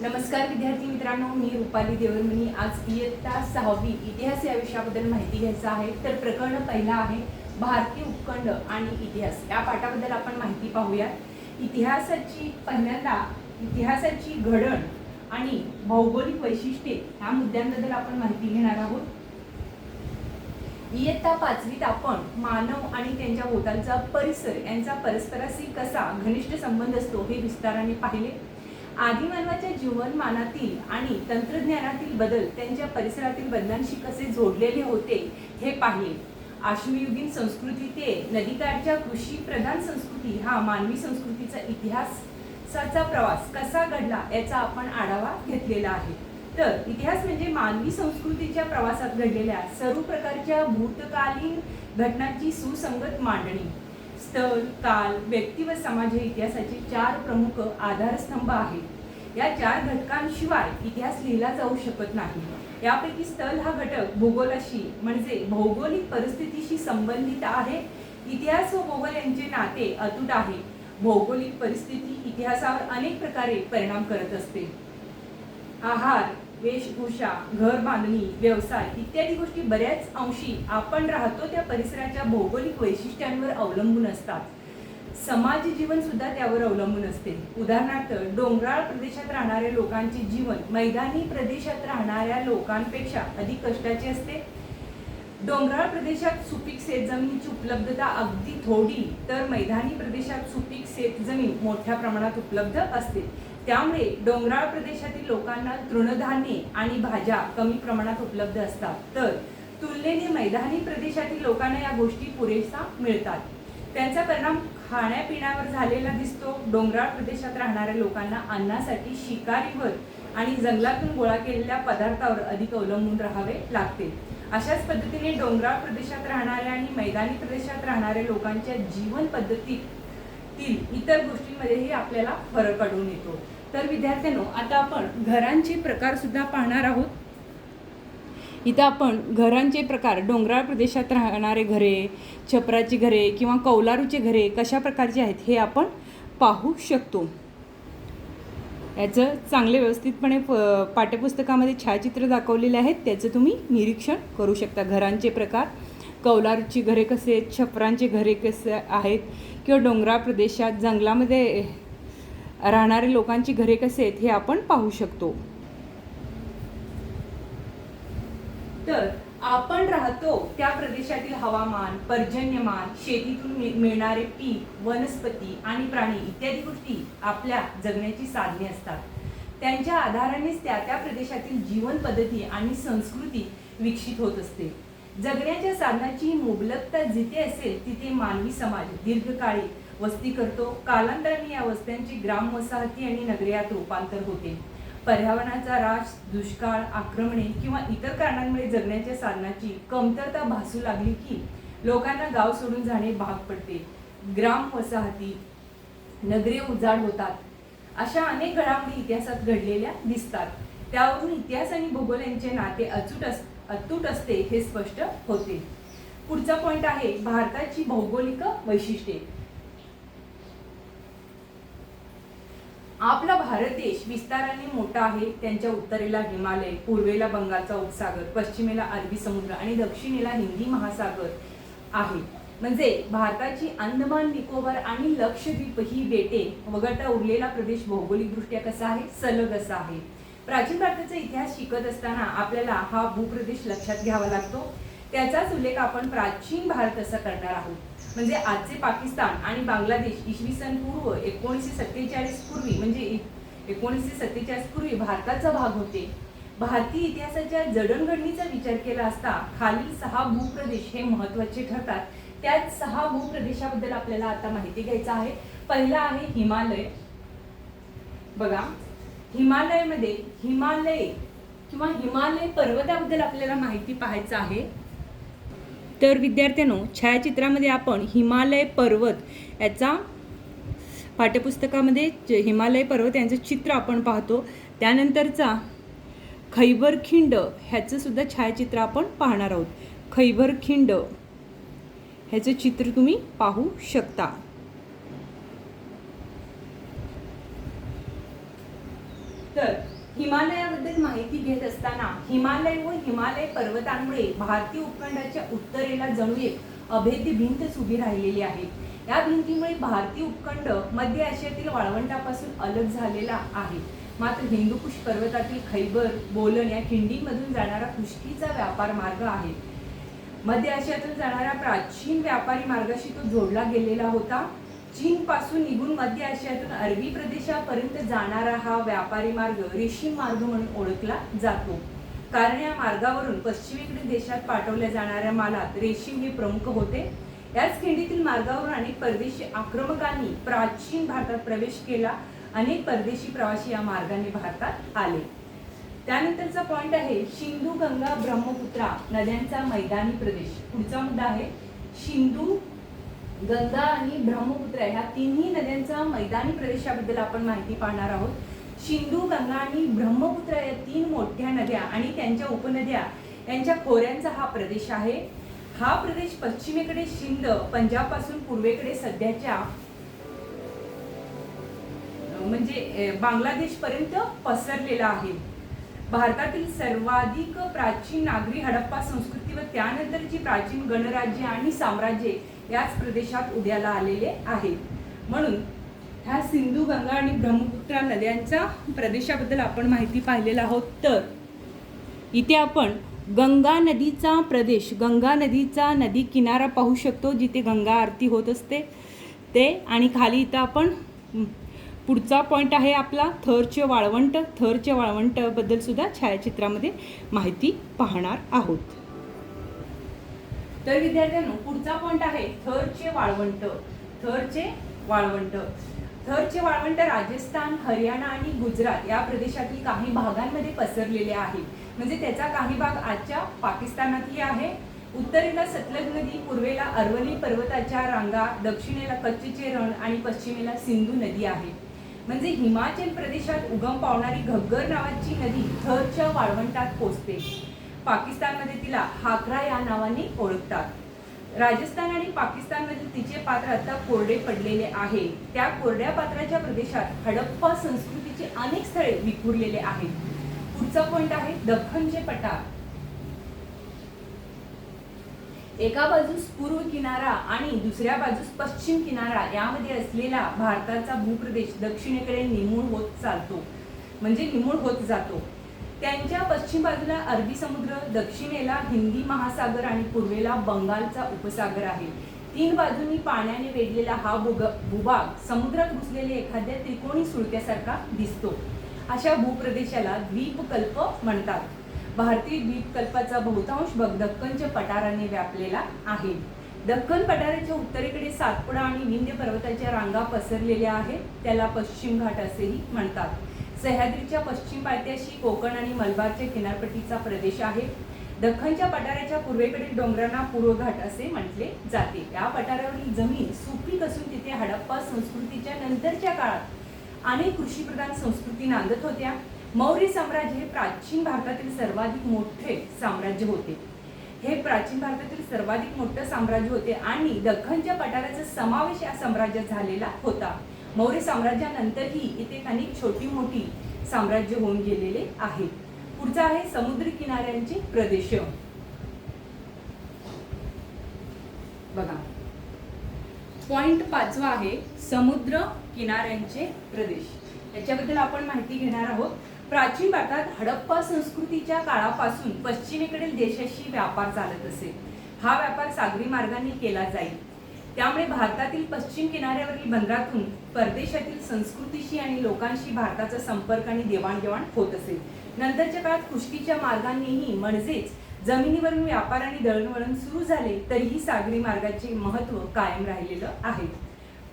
नमस्कार विद्यार्थी मित्रांनो, मी रुपाली देवरमणी। आज इयत्ता 6वी इतिहास या विषयाबद्दल माहिती घ्यायचं आहे। तर प्रकरण पहिला आहे भारतीय उपखंड आणि इतिहास। या पाठाबद्दल आपण माहिती पाहूया। पहिल्यांदा इतिहासाची घडण आणि भौगोलिक वैशिष्ट्ये या मुद्द्यांबद्दल आपण माहिती घेणार आहोत। इयत्ता 5वीत आपण मानव आणि त्यांच्या भोवतालचा परिसर यांचा परस्पराशी कसा घनिष्ठ संबंध असतो हे विस्ताराने पाहिले। आदिमानवाच्या जीवनमानातील आणि तंत्रज्ञानातील बदल त्यांच्या परिसरातील बदलांशी कसे जोडलेले होते हे पाहिले। अश्मयुगीन संस्कृती ते नदीकाठच्या कृषी प्रधान संस्कृती हा मानवी संस्कृतीचा इतिहासाचा प्रवास कसा घडला याचा आपण आढावा घेतलेला आहे। तर इतिहास म्हणजे मानवी संस्कृतीच्या प्रवासात घडलेल्या सर्व प्रकारच्या भूतकालीन घटनांची सुसंगत मांडणी। स्थळ, काल, व्यक्ती व समाज हे इतिहासाचे 4 प्रमुख आधारस्तंभ आहेत। या 4 घटकांशिवाय इतिहास लिहिला जाऊ शकत नाही। यापैकी स्थळ हा घटक भूगोलाशी म्हणजे भौगोलिक परिस्थितीशी संबंधित आहे। इतिहास व भूगोल यांचे नाते अतूट आहे। भौगोलिक परिस्थिती इतिहासावर अनेक प्रकारे परिणाम करत असते। आहार, वेशभूषा, घर बांधणी, व्यवसाय इत्यादी गोष्टी बऱ्याच अंशी आपण राहतो त्या परिसराच्या भौगोलिक वैशिष्ट्यांवर अवलंबून असतात। समाज जीवन सुद्धा त्यावर अवलंबून असते। उदाहरणार्थ, डोंगराळ प्रदेशात राहणाऱ्या लोकांचे जीवन मैदानी प्रदेशात राहणाऱ्या लोकांपेक्षा अधिक कष्टाचे असते। डोंगराळ प्रदेशात सुपीक शेतजमिनीची उपलब्धता अगदी थोडी, तर मैदानी प्रदेशात सुपीक शेतजमीन मोठ्या प्रमाणात उपलब्ध असते। त्यामुळे डोंगराळ प्रदेशातील लोकांना तृणधान्ये आणि भाज्या कमी प्रमाणात उपलब्ध असतात, तर तुलनेने मैदानी प्रदेशातील लोकांना या गोष्टी पुरेशा मिळतात। त्यांचा परिणाम खाण्यापिण्यावर झालेला दिसतो। डोंगराळ प्रदेशात राहणाऱ्या लोकांना अन्नासाठी शिकारीवर आणि जंगलातून गोळा केलेल्या पदार्थावर अधिक अवलंबून राहावे लागते। अशाच पद्धतीने डोंगराळ प्रदेशात राहणाऱ्या आणि मैदानी प्रदेशात राहणाऱ्या लोकांच्या जीवन पद्धतीतील इतर गोष्टींमध्येही आपल्याला फरक आढळून येतो। तर विद्यार्थ्यांनो, आता आपण घरांचे प्रकार सुद्धा पाहणार आहोत। इथं आपण घरांचे प्रकार, डोंगराळ प्रदेशात राहणारे घरे, छपराची घरे किंवा कौलारूचे घरे कशा प्रकारचे आहेत हे आपण पाहू शकतो। याचं चांगले व्यवस्थितपणे पाठ्यपुस्तकामध्ये छायाचित्र दाखवलेले आहेत, त्याचं तुम्ही निरीक्षण करू शकता। घरांचे प्रकार, कौलारूची घरे कसे आहेत, छपरांचे घरे कसे आहेत, किंवा डोंगराळ प्रदेशात जंगलामध्ये राहणारे लोकांची घरे कसे आहेत हे आपण पाहू शकतो। तर आपण राहतो त्या प्रदेशातील हवामान, पर्जन्यमान, शेतीतून मिळणारे पीक, वनस्पती आणि प्राणी इत्यादी गोष्टी आपल्या जगण्याची साधने असतात। त्यांच्या आधारानेच त्या प्रदेशातील जीवन पद्धती आणि संस्कृती विकसित होत असते। जगण्याच्या साधनाची मुबलकता जिथे असेल तिथे मानवी समाज दीर्घकाळी वस्ती करतो। कालांतराने या वस्त्यांची ग्राम वसाहती आणि नगरात रूपांतर होते। पर्यावरणाचा ऱ्हास, दुष्काळ, आक्रमणे किंवा इतर कारणांमुळे जगण्याच्या साधनाची कमतरता भासू लागली की लोकांना गाव सोडून जाणे भाग पडते। ग्राम वसाहती, नगरे उजाड होतात। अशा अनेक घडामोडी इतिहासात घडलेल्या दिसतात। त्यावरून इतिहास आणि भूगोल यांचे नाते अतूट असते हे स्पष्ट होते। पुढचा पॉइंट आहे भारताची भौगोलिक वैशिष्ट्ये। आपला भारत देश विस्ताराने मोठा आहे। त्यांच्या उत्तरेला हिमालय, पूर्वेला बंगालचा उपसागर, पश्चिमेला अरबी समुद्र आणि दक्षिणेला हिंदी महासागर आहे। म्हणजे भारताची अंदमान निकोबार आणि लक्षद्वीप ही बेटे वगळता उरलेला प्रदेश भौगोलिकदृष्ट्या कसा आहे, सलग असा आहे। प्राचीन भारताचा इतिहास शिकत असताना आपल्याला हा भूप्रदेश लक्षात घ्यावा लागतो। त्याचाच उल्लेख आपण प्राचीन भारत असा करणार आहोत। म्हणजे आजचे पाकिस्तान आणि बांगलादेश इसवी सन पूर्व 1947 पूर्वी म्हणजे 1947 पूर्वी भारताचा भाग होते। भारतीय इतिहासाच्या जडणघडणीचा विचार केला असता खालील 6 भूप्रदेश हे महत्त्वाचे ठरतात। त्यात 6 भूप्रदेशाबद्दल आपल्याला आता माहिती घ्यायचं आहे। पहिला आहे हिमालय। बघा, हिमालयामध्ये हिमालय किंवा हिमालय पर्वताबद्दल आपल्याला माहिती पाहायचं आहे। तर विद्यार्थ्यांनो, छायाचित्रामध्ये आपण हिमालय पर्वत याचा पाठ्यपुस्तकामध्ये हिमालय पर्वत यांचं चित्र आपण पाहतो। त्यानंतरचा खैबर खिंड ह्याचं सुद्धा छायाचित्र आपण पाहणार आहोत। खैबर खिंड ह्याचं चित्र तुम्ही पाहू शकता। तर हिमालयाबद्दल माहिती घेत असताना हिमालय व हिमालय पर्वतांमुळे भारतीय उपखंडाच्या उत्तरेला जणू एक अभेद्य भिंतच उभी राहिलेली आहे. या भिंतीमुळे भारतीय उपखंड मध्य आशियातील वाळवंटापासून अलग झालेला आहे. मात्र हिंदुकुश पर्वतातील खैबर, बोलन या खिंडीमधून जाणारा खुष्कीचा व्यापार मार्ग आहे. मध्य आशियातून जाणाऱ्या प्राचीन व्यापारी मार्गाशी तो जोडला गेलेला होता. चीन पासून निघून मध्य आशियातून अरबी प्रदेशापर्यंत जाणारा हा व्यापारी मार्ग रेशीम मार्ग म्हणून ओळखला जातो. कारण या मार्गावरून पश्चिमेकडील देशात पाठवल्या जाणाऱ्या मालात रेशीम हे प्रमुख होते. याच खिंडीतील मार्गावरून अनेक परदेशी आक्रमकांनी प्राचीन भारतात प्रवेश केला. अनेक परदेशी प्रवासी या मार्गाने भारतात आले. त्यानंतरचा पॉइंट आहे सिंधू, गंगा, ब्रह्मपुत्रा नद्यांचा मैदानी प्रदेश. पुढचा मुद्दा आहे सिंधू, गंगा आणि ब्रह्मपुत्रा ह्या तिन्ही नद्यांचा मैदानी प्रदेशाबद्दल आपण माहिती पाहणार आहोत. सिंधू, गंगा आणि ब्रह्मपुत्रा या तीन मोठ्या नद्या आणि त्यांच्या उपनद्या यांच्या खोऱ्यांचा हा प्रदेश आहे. हा प्रदेश पश्चिमेकडे सिंध, पंजाब पासून पूर्वेकडे सध्याच्या म्हणजे बांगलादेश पर्यंत पसरलेला आहे. भारतातील सर्वाधिक प्राचीन नागरी हडप्पा संस्कृती व त्यानंतरची प्राचीन गणराज्य आणि साम्राज्ये याच प्रदेशात उदयाला आलेले आहेत. म्हणून ह्या सिंधू, गंगा आणि ब्रह्मपुत्रा नद्यांच्या प्रदेशाबद्दल आपण माहिती पाहिलेला आहोत. तर इथे आपण गंगा नदीचा प्रदेश, गंगा नदीचा नदी किनारा पाहू शकतो जिथे गंगा आरती होत असते ते. आणि खाली इथं आपण पुढचा पॉईंट आहे आपला थरचे वाळवंट. थरचे वाळवंटाबद्दल सुद्धा छायाचित्रामध्ये माहिती पाहणार आहोत. तर विद्यार्थ्यांनो पुढचा पॉईंट आहे थरचे वाळवंट. थरचे वाळवंट. थरचे वाळवंट राजस्थान, हरियाणा आणि गुजरात या प्रदेशातील काही भागांमध्ये पसरलेले आहे. म्हणजे त्याचा काही भाग आजच्या पाकिस्तानातही आहे. उत्तरेला सतलज नदी, पूर्वेला अरवली पर्वताच्या रांगा, दक्षिणेला कच्छचे रण आणि पश्चिमेला सिंधू नदी आहे. म्हणजे हिमाचल प्रदेशात उगम पावणारी घग्गर नावाची नदी थरच्या वाळवंटात पोचते. पाकिस्तानमध्ये तिला हाकरा या नावाने ओळखतात. राजस्थान आणि पाकिस्तानमधील तिचे पात्र आता कोरडे पडलेले आहे. त्या कोरड्या पात्राच्या प्रदेशात हडप्पा संस्कृतीचे अनेक स्थळे विखुरलेले आहेत. पुढचा पॉइंट आहे दख्खनचे पठार. एका बाजूस पूर्व किनारा आणि दुसऱ्या बाजूस पश्चिम किनारा यामध्ये असलेला भारताचा भूप्रदेश दक्षिणेकडे निमूळ होत चालतो, म्हणजे निमूळ होत जातो. त्यांच्या पश्चिम बाजूला अरबी समुद्र, दक्षिणेला हिंदी महासागर आणि पूर्वेला बंगालचा उपसागर आहे. तीन बाजूंनी पाण्याने वेढलेला हा भूभाग समुद्रात घुसलेले एखाद्या त्रिकोणी सुळक्यासारखा दिसतो. अशा भूप्रदेशाला द्वीपकल्प म्हणतात. भारतीय द्वीपकल्पाचा बहुतांश भाग दख्खनच्या पठाराने व्यापलेला आहे. दख्खन पठाराच्या उत्तरेकडे सातपुडा आणि विंध्य पर्वताच्या रांगा पसरलेल्या आहेत. त्याला पश्चिम घाट असेही म्हणतात. सह्याद्रीच्या पश्चिम पायथ्याशी कोकण आणि मलबारच्या किनारपट्टीचा प्रदेश आहे. दख्खनच्या पठाराच्या पूर्वेकडील डोंगरांना पूर्व घाट असे म्हटले जाते. या पठारावरील जमीन सुपीक असून तिथे हडप्पा संस्कृतीच्या नंतरच्या काळात अनेक कृषीप्रधान संस्कृती नांदत होत्या. मौर्य साम्राज्य हे प्राचीन भारतातील सर्वाधिक मोठे साम्राज्य होते. हे प्राचीन भारतातील सर्वाधिक मोठे साम्राज्य होते आणि दख्खनच्या पठाराचा समावेश या साम्राज्यात झालेला होता. मौर्य साम्राज्यानंतरही इथे अनेक छोटी मोठी साम्राज्य होऊन गेलेले आहेत. पुढचा आहे समुद्र किनाऱ्यांचे प्रदेश. बघा पॉइंट 5 आहे समुद्र किनाऱ्यांचे प्रदेश. याच्याबद्दल आपण माहिती घेणार आहोत. प्राचीन भारतात हडप्पा संस्कृतीच्या काळापासून पश्चिमेकडील देशाशी व्यापार चालत असे. हा व्यापार सागरी मार्गाने केला जाईल. त्यामुळे भारतातील पश्चिम किनाऱ्यावरील बंदरातून परदेशातील संस्कृतीशी आणि लोकांशी भारताचा संपर्क आणि देवाणघेवाण होत असे. नंतरच्या काळात खुष्कीच्या मार्गानेही म्हणजेच जमिनीवरून व्यापार आणि दळणवळण सुरू झाले तरीही सागरी मार्गाचे महत्त्व कायम राहिलेलं आहे.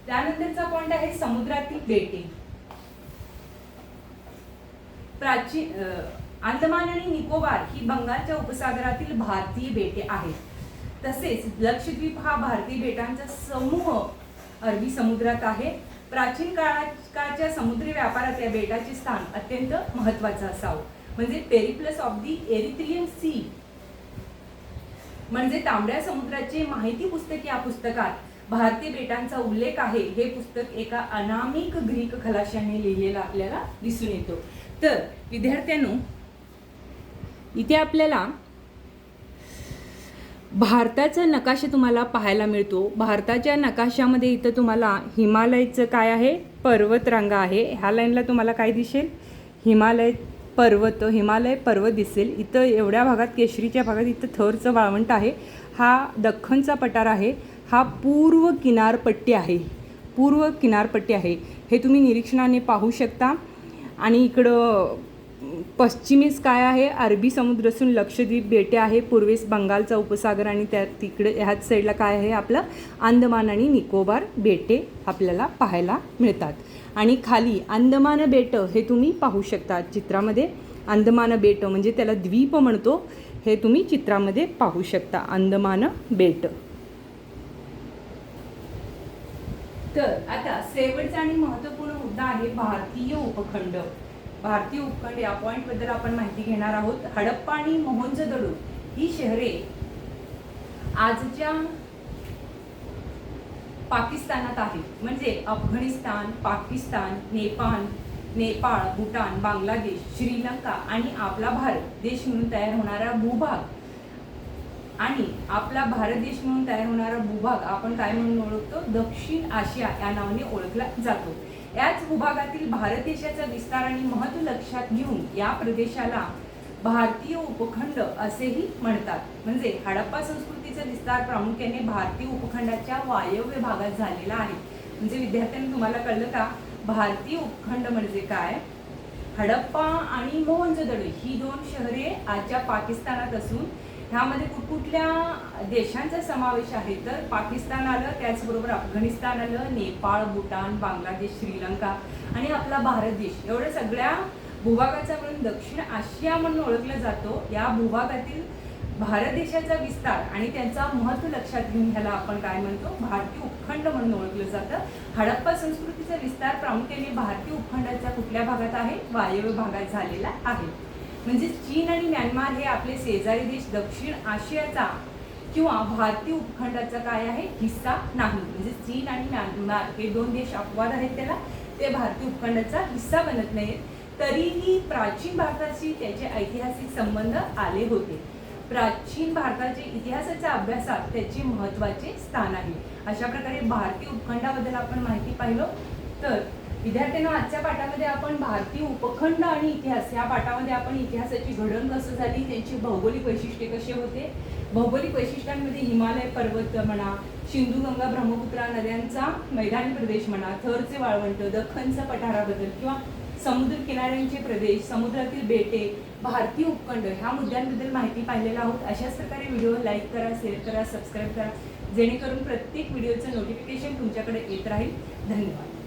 त्यानंतरचा पॉइंट आहे समुद्रातील बेटे. प्राचीन अंदमान आणि निकोबार ही बंगालच्या उपसागरातील भारतीय बेटे आहेत. तसेच लक्षद्वीप हा भारतीय बेटांचा समूह अरबी समुद्रात आहे. प्राचीन काळच्या समुद्री व्यापारात या बेटाचे स्थान अत्यंत महत्त्वाचं असावं. म्हणजे Periplus of the Erythraean Sea म्हणजे तांबड्या समुद्राचे माहिती पुस्तक या पुस्तकात भारतीय बेटांचा उल्लेख आहे. हे पुस्तक एका अनामिक ग्रीक खलाशाने लिहिलेलं आपल्याला दिसून येतो. तर विद्यार्थ्यांनो, इथे आपल्याला भारताचा नकाशा तुम्हाला पाहायला मिळतो. भारताच्या नकाशामध्ये इथं तुम्हाला हिमालयचं काय आहे, पर्वतरांगा आहे. ह्या लाईनला तुम्हाला काय दिसेल, हिमालय पर्वत दिसेल. इथं एवढ्या भागात, केशरीच्या भागात इथं थरचं वाळवंट आहे. हा दख्खनचा पठार आहे. हा पूर्व किनारपट्टी आहे. हे तुम्ही निरीक्षणाने पाहू शकता. आणि इकडं पश्चिमेस काय आहे, अरबी समुद्र असून लक्षद्वीप बेटे आहे. पूर्वेस बंगालचा उपसागर आणि त्या तिकडे ह्याच साईडला काय आहे, आपलं अंदमान आणि निकोबार बेटे आपल्याला पाहायला मिळतात. आणि खाली अंदमान बेट हे तुम्ही पाहू शकता चित्रामध्ये. अंदमान बेट म्हणजे त्याला द्वीप म्हणतो, हे तुम्ही चित्रामध्ये पाहू शकता, अंदमान बेट. तर आता शेवटचा आणि महत्त्वपूर्ण मुद्दा आहे भारतीय उपखंड. भारतीय उपखंड या पॉईंटबद्दल आपण माहिती घेणार आहोत. हडप्पा आणि मोहनजोदडो ही शहरे आजच्या पाकिस्तानात आहेत. म्हणजे अफगाणिस्तान, पाकिस्तान, नेपाळ, भूटान, बांगलादेश, श्रीलंका आणि आपला भारत देश म्हणून तयार होणारा भूभाग आपण काय म्हणून ओळखतो, दक्षिण आशिया या नावाने ओळखला जातो. याच भूभागातील भारत देशाचा विस्तार आणि महत्त्व लक्षात घेऊन या प्रदेशाला भारतीय उपखंड असेही म्हणतात. म्हणजे हडप्पा संस्कृतीचा विस्तार प्रामुख्याने भारतीय उपखंडाच्या वायव्य भागात झालेला आहे. म्हणजे विद्यार्थ्यांनी तुम्हाला कळलं का, भारतीय उपखंड म्हणजे काय. हडप्पा आणि मोहनजोदडो ही 2 शहरे आजच्या पाकिस्तानात असून ह्यामध्ये कुठकुठल्या देशांचा समावेश आहे, तर पाकिस्तान आलं, त्याचबरोबर अफगाणिस्तान आलं, नेपाळ, भूटान, बांगलादेश, श्रीलंका आणि आपला भारत देश, एवढ्या सगळ्या भूभागाचा मिळून दक्षिण आशिया म्हणून ओळखला जातो. या भूभागातील भारत देशाचा विस्तार आणि त्यांचा महत्त्व लक्षात घेऊन ह्याला आपण काय म्हणतो, भारतीय उपखंड म्हणून ओळखलं जातं. हडप्पा संस्कृतीचा विस्तार प्रामुख्याने भारतीय उपखंडाच्या कुठल्या भागात आहे, वायव्य भागात झालेला आहे. म्हणजे चीन आणि म्यानमार हे आपले शेजारी देश दक्षिण आशियाचा किंवा भारतीय उपखंडाचा काय आहे, हिस्सा नाही. म्हणजे चीन आणि म्यानमार हे 2 देश अपवाद आहेत, त्याला ते भारतीय उपखंडाचा हिस्सा बनत नाहीत. तरीही प्राचीन भारताशी त्याचे ऐतिहासिक संबंध आले होते. प्राचीन भारताच्या इतिहासाच्या अभ्यासात त्याचे महत्त्वाचे स्थान आहे. अशा प्रकारे भारतीय उपखंडाबद्दल आपण माहिती पाहिलं. तर विद्यार्थ्यांना आजच्या पाठामध्ये आपण भारतीय उपखंड आणि इतिहास या पाठामध्ये आपण इतिहासाची घडण कसं झाली, त्यांची भौगोलिक वैशिष्ट्ये कसे होते, भौगोलिक वैशिष्ट्यांमध्ये हिमालय पर्वत म्हणा, सिंधू गंगा ब्रह्मपुत्रा नद्यांचा मैदानी प्रदेश म्हणा, थरचे वाळवंट, दख्खनचा पठाराबद्दल किंवा समुद्र किनाऱ्यांचे प्रदेश, समुद्रातील बेटे, भारतीय उपखंड ह्या मुद्द्यांबद्दल माहिती पाहिलेला आहोत. अशाच प्रकारे व्हिडिओ लाईक करा, शेअर करा, सबस्क्राईब करा, जेणेकरून प्रत्येक व्हिडिओचं नोटिफिकेशन तुमच्याकडे येत राहील. धन्यवाद.